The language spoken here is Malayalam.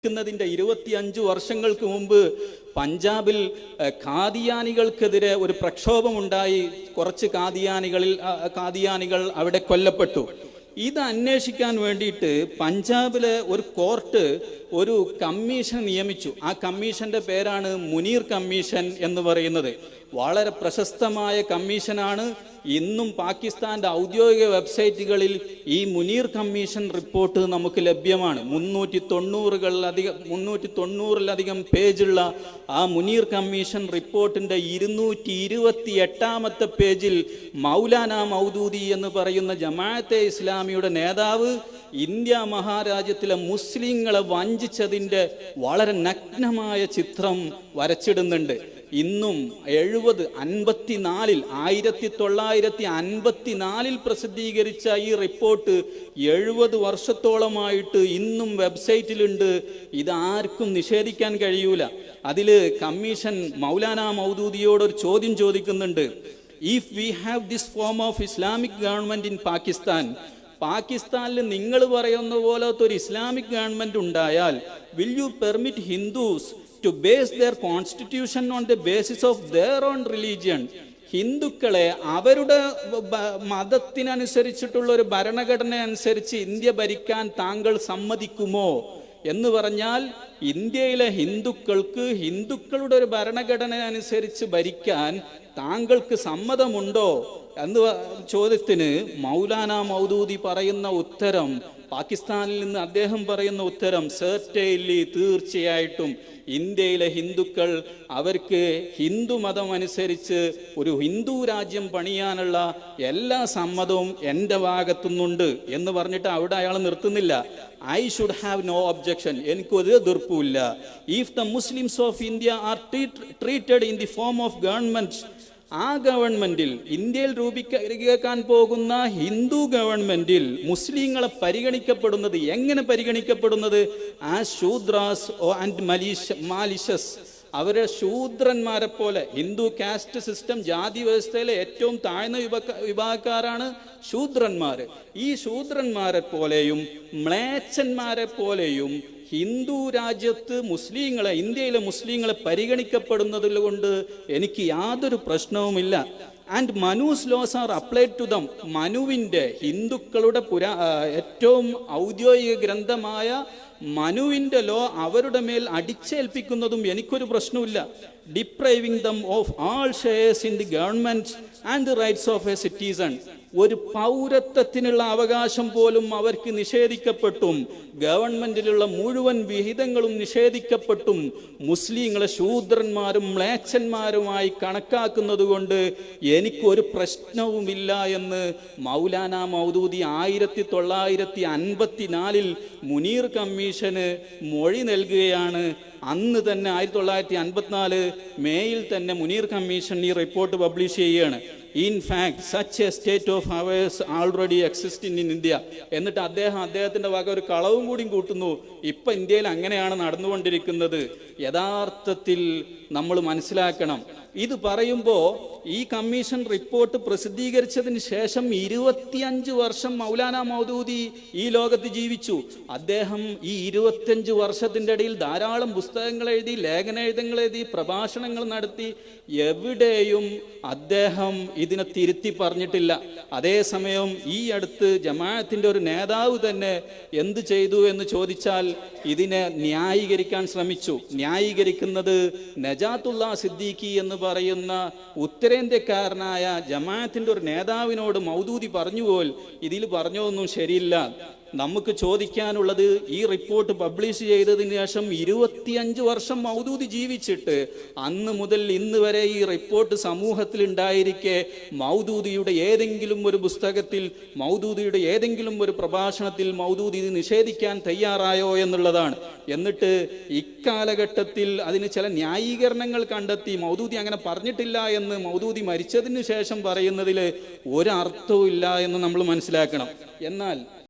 ിന്റെ 25 വർഷങ്ങൾക്ക് മുമ്പ് പഞ്ചാബിൽ ഖാദിയാനികൾക്കെതിരെ ഒരു പ്രക്ഷോഭമുണ്ടായി. കുറച്ച് ഖാദിയാനികൾ അവിടെ കൊല്ലപ്പെട്ടു. ഇത് അന്വേഷിക്കാൻ വേണ്ടിയിട്ട് പഞ്ചാബിലെ ഒരു കോർട്ട് ഒരു കമ്മീഷൻ നിയമിച്ചു. ആ കമ്മീഷന്റെ പേരാണ് മുനീർ കമ്മീഷൻ എന്ന് പറയുന്നത്. വളരെ പ്രശസ്തമായ കമ്മീഷനാണ്. ഇന്നും പാകിസ്ഥാന്റെ ഔദ്യോഗിക വെബ്സൈറ്റുകളിൽ ഈ മുനീർ കമ്മീഷൻ റിപ്പോർട്ട് നമുക്ക് ലഭ്യമാണ്. 390-ലധികം പേജുള്ള ആ മുനീർ കമ്മീഷൻ റിപ്പോർട്ടിന്റെ 228-ാമത്തെ പേജിൽ മൗലാന മൗദൂദി എന്ന് പറയുന്ന ജമാഅത്തെ ഇസ്ലാമിയുടെ നേതാവ് ഇന്ത്യ മഹാരാജ്യത്തിലെ മുസ്ലിങ്ങളെ വഞ്ചിച്ചതിൻ്റെ വളരെ നഗ്നമായ ചിത്രം വരച്ചിടുന്നുണ്ട്. ഇന്നും 1954 പ്രസിദ്ധീകരിച്ച ഈ റിപ്പോർട്ട് 70 വർഷത്തോളമായിട്ട് ഇന്നും വെബ്സൈറ്റിലുണ്ട്. ഇതാർക്കും നിഷേധിക്കാൻ കഴിയൂല. അതിൽ കമ്മീഷൻ മൗലാന മൗദൂദിയോട് ഒരു ചോദ്യം ചോദിക്കുന്നുണ്ട്. If we have this form of Islamic government in പാകിസ്ഥാനിൽ നിങ്ങൾ പറയുന്ന പോലത്തെ ഒരു ഇസ്ലാമിക് ഗവൺമെന്റ് ഉണ്ടായാൽ will you permit Hindus to base their constitution on the basis of their own religion? ഹിന്ദുക്കളെ അവരുടെ മതത്തിനനുസരിച്ചിട്ടുള്ള ഒരു ഭരണഘടന അനുസരിച്ച് ഇന്ത്യ ഭരിക്കാൻ താങ്കൾ സമ്മതിക്കുമോ എന്ന് പറഞ്ഞാൽ, ഇന്ത്യയിലെ ഹിന്ദുക്കൾക്ക് ഹിന്ദുക്കളുടെ ഒരു ഭരണഘടന അനുസരിച്ച് ഭരിക്കാൻ താങ്കൾക്ക് സമ്മതമുണ്ടോ എന്ന ചോദ്യത്തിന് മൗലാന മൗദൂദി പറയുന്ന ഉത്തരം, പാകിസ്ഥാനിൽ നിന്ന് അദ്ദേഹം പറയുന്ന ഉത്തരം, സെർട്ടൈൻലി, തീർച്ചയായിട്ടും ഇന്ത്യയിലെ ഹിന്ദുക്കൾ അവർക്ക് ഹിന്ദു മതം അനുസരിച്ച് ഒരു ഹിന്ദു രാജ്യം പണിയാനുള്ള എല്ലാ സമ്മതവും എൻ്റെ ഭാഗത്തുനിന്നുണ്ട് എന്ന് പറഞ്ഞിട്ട് അവിടെ അയാൾ നിർത്തുന്നില്ല. I should have no objection, എനിക്കൊരു എതിർപ്പുമില്ല. If the Muslims of India are treated in the form of government, ആ ഗവൺമെന്റിൽ, ഇന്ത്യയിൽ രൂപീകരിക്കാൻ പോകുന്ന ഹിന്ദു ഗവൺമെന്റിൽ മുസ്ലിങ്ങളെ പരിഗണിക്കപ്പെടുന്നത് എങ്ങനെ പരിഗണിക്കപ്പെടുന്നത്? ആസ് ശൂദ്രാസ് ആൻഡ് മാലിഷസ്, അവരെ ശൂദ്രന്മാരെ പോലെ. ഹിന്ദു കാസ്റ്റ് സിസ്റ്റം, ജാതി വ്യവസ്ഥയിലെ ഏറ്റവും താഴ്ന്ന വിഭാഗക്കാരാണ് ശൂദ്രന്മാർ. ഈ ശൂദ്രന്മാരെ പോലെയും മ്ലേച്ഛന്മാരെ പോലെയും ഹിന്ദു രാജ്യത്ത് മുസ്ലിങ്ങളെ, ഇന്ത്യയിലെ മുസ്ലിങ്ങളെ പരിഗണിക്കപ്പെടുന്നതിൽ കൊണ്ട് എനിക്ക് യാതൊരു പ്രശ്നവുമില്ല. And Manu's laws are applied to them, മനുവിൻ്റെ, ഹിന്ദുക്കളുടെ ഏറ്റവും ഔദ്യോഗിക ഗ്രന്ഥമായ മനുവിൻ്റെ ലോ അവരുടെ മേൽ അടിച്ചേൽപ്പിക്കുന്നതും എനിക്കൊരു പ്രശ്നമില്ല. Depriving them of all shares in the government and the rights of a citizen, ഒരു പൗരത്വത്തിനുള്ള അവകാശം പോലും അവർക്ക് നിഷേധിക്കപ്പെട്ടും ഗവൺമെന്റിലുള്ള മുഴുവൻ വിഹിതങ്ങളും നിഷേധിക്കപ്പെട്ടും മുസ്ലിങ്ങളെ ശൂദ്രന്മാരും മ്ലേച്ഛന്മാരുമായി കണക്കാക്കുന്നത് കൊണ്ട് എനിക്കൊരു പ്രശ്നവുമില്ല എന്ന് മൗലാന മൗദൂദി 1954 മുനീർ കമ്മീഷന് മൊഴി നൽകുകയാണ്. അന്ന് തന്നെ 1954 മേയിൽ തന്നെ മുനീർ കമ്മീഷൻ ഈ റിപ്പോർട്ട് പബ്ലിഷ് ചെയ്യുകയാണ്. In fact such A state of affairs already existing in India. എന്നിട്ട് അദ്ദേഹത്തിന്റെ വക ഒരു കളവും കൂടി കൂട്ടുന്നു. ഇപ്പം ഇന്ത്യയിൽ അങ്ങനെയാണ് നടന്നുകൊണ്ടിരിക്കുന്നത്. യഥാർത്ഥത്തിൽ നമ്മൾ മനസ്സിലാക്കണം. ഇത് പറയുമ്പോൾ ഈ കമ്മീഷൻ റിപ്പോർട്ട് പ്രസിദ്ധീകരിച്ചതിന് ശേഷം 25 വർഷം മൗലാന മൗദൂദി ഈ ലോകത്ത് ജീവിച്ചു. അദ്ദേഹം ഈ 25 വർഷത്തിൻ്റെ ഇടയിൽ ധാരാളം പുസ്തകങ്ങൾ എഴുതി, ലേഖനങ്ങൾ എഴുതി, പ്രഭാഷണങ്ങൾ നടത്തി. എവിടെയും അദ്ദേഹം ഇതിനെ തിരുത്തി പറഞ്ഞിട്ടില്ല. അതേസമയം ഈ അടുത്ത് ജമാഅത്തിന്റെ ഒരു നേതാവ് തന്നെ എന്ത് ചെയ്തു എന്ന് ചോദിച്ചാൽ ഇതിനെ ന്യായീകരിക്കാൻ ശ്രമിച്ചു. ന്യായീകരിക്കുന്നത് നജാത്തുള്ള സിദ്ദീഖി എന്ന് പറയുന്ന ഉത്തരേന്ത്യക്കാരനായ ജമാഅത്തിന്റെ ഒരു നേതാവിനോട് മൗദൂദി പറഞ്ഞുപോൽ ഇതിൽ പറഞ്ഞതൊന്നും ശരിയില്ല. നമുക്ക് ചോദിക്കാനുള്ളത്, ഈ റിപ്പോർട്ട് പബ്ലിഷ് ചെയ്തതിന് ശേഷം 25 വർഷം മൗദൂദി ജീവിച്ചിട്ട് അന്ന് മുതൽ ഇന്ന് വരെ ഈ റിപ്പോർട്ട് സമൂഹത്തിൽ ഉണ്ടായിരിക്കെ മൗദൂദിയുടെ ഏതെങ്കിലും ഒരു പുസ്തകത്തിൽ, മൗദൂദിയുടെ ഏതെങ്കിലും ഒരു പ്രഭാഷണത്തിൽ മൗദൂദി ഇത് നിഷേധിക്കാൻ തയ്യാറായോ എന്നുള്ളതാണ്. എന്നിട്ട് ഇക്കാലഘട്ടത്തിൽ അതിന് ചില ന്യായീകരണങ്ങൾ കണ്ടെത്തി മൗദൂദി അങ്ങനെ പറഞ്ഞിട്ടില്ല എന്ന് മൗദൂദി മരിച്ചതിന് ശേഷം പറയുന്നതിൽ ഒരർത്ഥവും ഇല്ല എന്ന് നമ്മൾ മനസ്സിലാക്കണം. എന്നാൽ